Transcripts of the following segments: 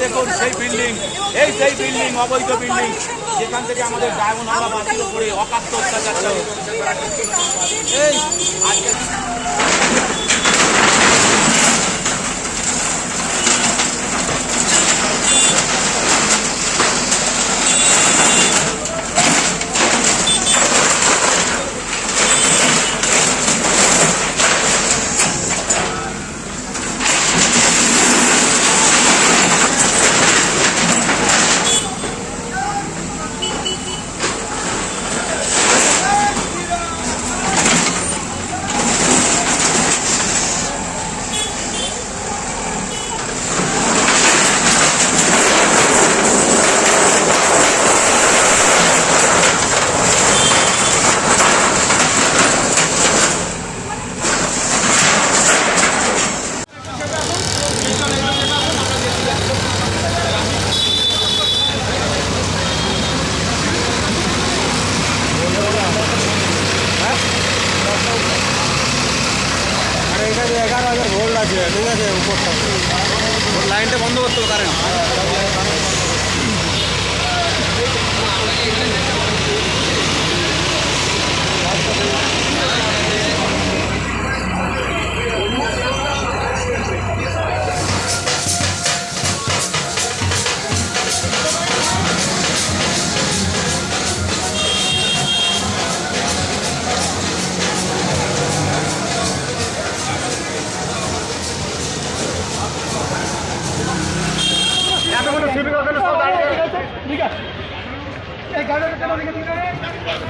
দেখুন সেই বিল্ডিং, এই সেই বিল্ডিং অবৈধ বিল্ডিং, যেখান থেকে আমাদের ডায়মন্ড হাওড়া বাতিল করে অকাত্য অত্যাচার এই আজকে এখানে 11,000 ভোল্ট আছে, ঠিক আছে, উপরটা লাইনটা বন্ধ করতে হবে কারেন্ট।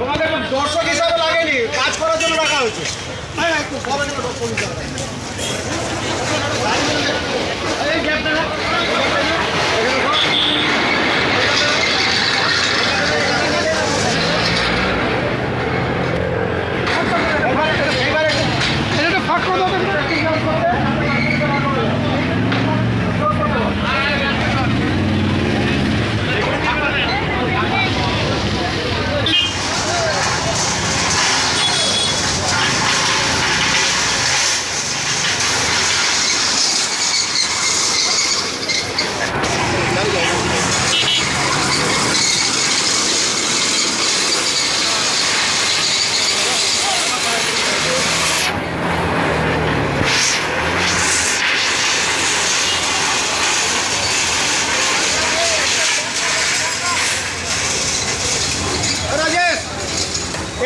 তোমাদের দর্শক হিসাবে লাগেনি, কাজ করার জন্য রাখা হয়েছে। ফাঁক করে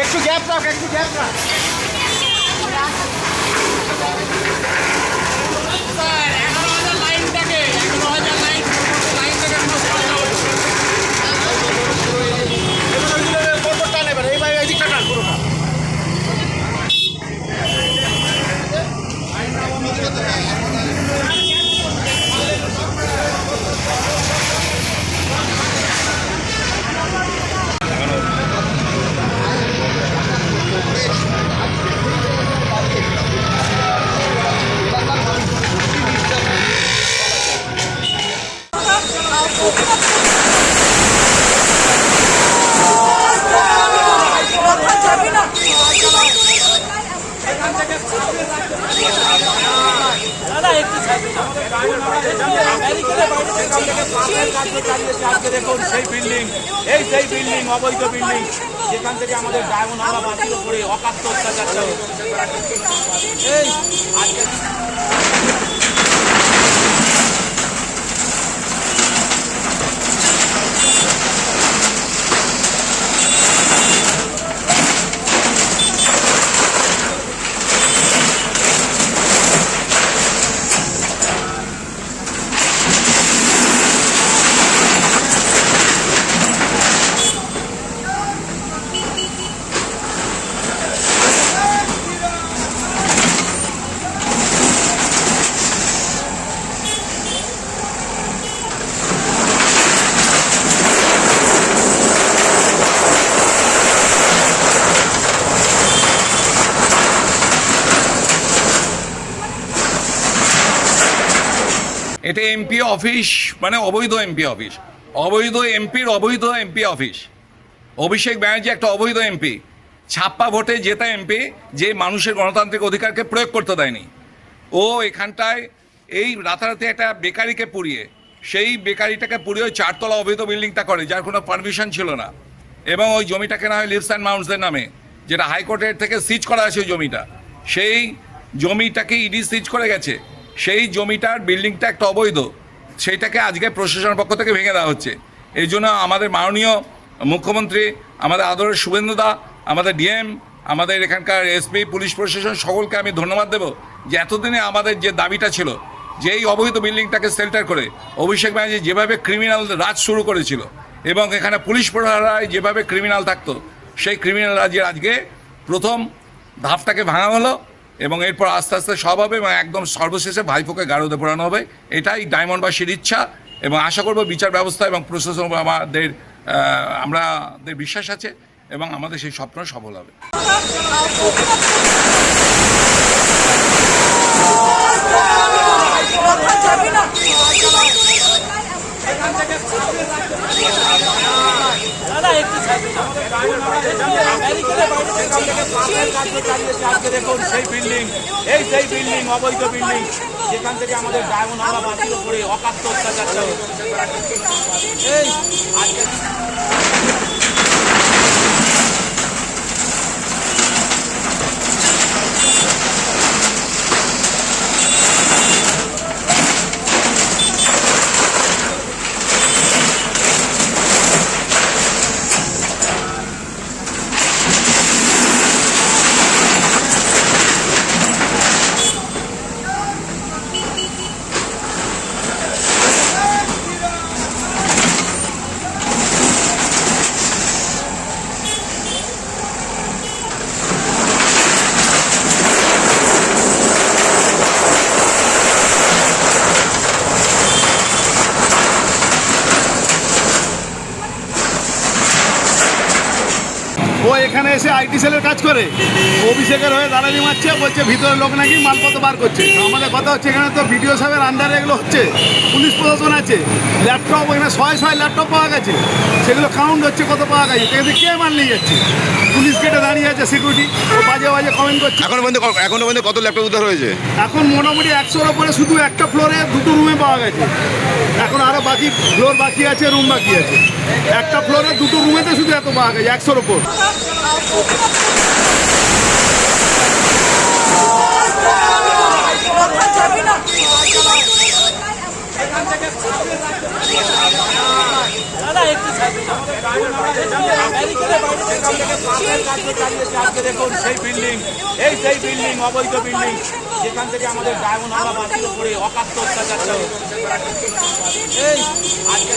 একটু গ্যাপ রাখ, একটু গ্যাপ রাখ। দেখুন সেই বিল্ডিং, এই সেই বিল্ডিং অবৈধ বিল্ডিং, যেখান থেকে আমাদের ডায়মন্ড হাওড়া বাতিল করে অকাত্য অত্যাচার এই আজকে এটা এমপি অফিস, মানে অবৈধ এমপি অফিস, অবৈধ এমপির অবৈধ এমপি অফিস। অভিষেক ব্যানার্জি একটা অবৈধ এমপি, ছাপ্পা ভোটে জেতা এমপি, যে মানুষের গণতান্ত্রিক অধিকারকে প্রয়োগ করতে দেয়নি। ও এখানটায় এই রাতারাতি একটা বেকারিকে পুড়িয়ে, সেই বেকারিটাকে পুড়িয়ে ওই 4 তলা অবৈধ বিল্ডিংটা করে, যার কোনো পারমিশন ছিল না, এবং ওই জমিটা কেনা হয় লিভস অ্যান্ড মাউন্টসের নামে, যেটা হাইকোর্টের থেকে সিজ করা আছে ওই জমিটা। সেই জমিটাকে ইডি সিজ করে গেছে, সেই জমিটার বিল্ডিংটা একটা অবৈধ, সেইটাকে আজকে প্রশাসনের পক্ষ থেকে ভেঙে দেওয়া হচ্ছে। এই জন্য আমাদের মাননীয় মুখ্যমন্ত্রী, আমাদের আদরের শুভেন্দুদা, আমাদের ডিএম, আমাদের এখানকার এসপি, পুলিশ প্রশাসন, সকলকে আমি ধন্যবাদ দেব যে এতদিনে আমাদের যে দাবিটা ছিল, যে এই অবৈধ বিল্ডিংটাকে শেল্টার করে অভিষেক ব্যানার্জি যেভাবে ক্রিমিনাল রাজ শুরু করেছিল, এবং এখানে পুলিশ প্রহরায় যেভাবে ক্রিমিনাল থাকতো, সেই ক্রিমিনাল রাজের আজকে প্রথম ধাপটাকে ভাঙা হলো, এবং এরপর আস্তে আস্তে সব হবে, এবং একদম সর্বশেষে ভাইপোকে গাড়োতে পড়ানো হবে। এটাই ডায়মন্ডবাসীর ইচ্ছা, এবং আশা করব বিচার ব্যবস্থা এবং প্রশাসন আমাদের বিশ্বাস আছে, এবং আমাদের সেই স্বপ্ন সফল হবে। আজকে দেখুন সেই বিল্ডিং, সেই বিল্ডিং অবৈধ বিল্ডিং, যেখান থেকে আমাদের ডায়মন্ড হাওড়া বাতিল করে অকাত্য অত্যাচার চলে। এই আজকে ও এখানে এসে আইটি সেলের কাজ করে, অভিষেকের হয়ে দালালি মারছে, বলছে ভিতরে লোক নাকি মালপত্র বার করছে। আমাদের কথা হচ্ছে এখানে তো বিডিও সাহেবের আন্ডারে এগুলো হচ্ছে, পুলিশ প্রশাসন আছে, ল্যাপটপ এখানে শয়ে ল্যাপটপ পাওয়া গেছে, সেগুলো কাউন্ট হচ্ছে কত পাওয়া গেছে, সেখানে কে মাল নিয়ে যাচ্ছে, পুলিশ গেটে দাঁড়িয়ে আছে সিকিউরিটি, ও বাজে বাজে কমেন্ট করছে। এখনো পর্যন্ত কত ল্যাপটপ উদ্ধার হয়েছে? এখন মোটামুটি 100-র উপরে, শুধু একটা ফ্লোরে 2টো রুমে পাওয়া গেছে, এখন আরও বাকি ফ্লোর বাকি আছে, রুম বাকি আছে। একটা ফ্লোরে 2টো রুমেতে শুধু এত পাওয়া গেছে 100-র উপর। আজকে দেখুন সেই বিল্ডিং, সেই বিল্ডিং অবৈধ বিল্ডিং, যেখান থেকে আমাদের ডায়মন্ড হাওড়া বাতিল করে অকাত্য অত্যাচার চলে। এই আজকে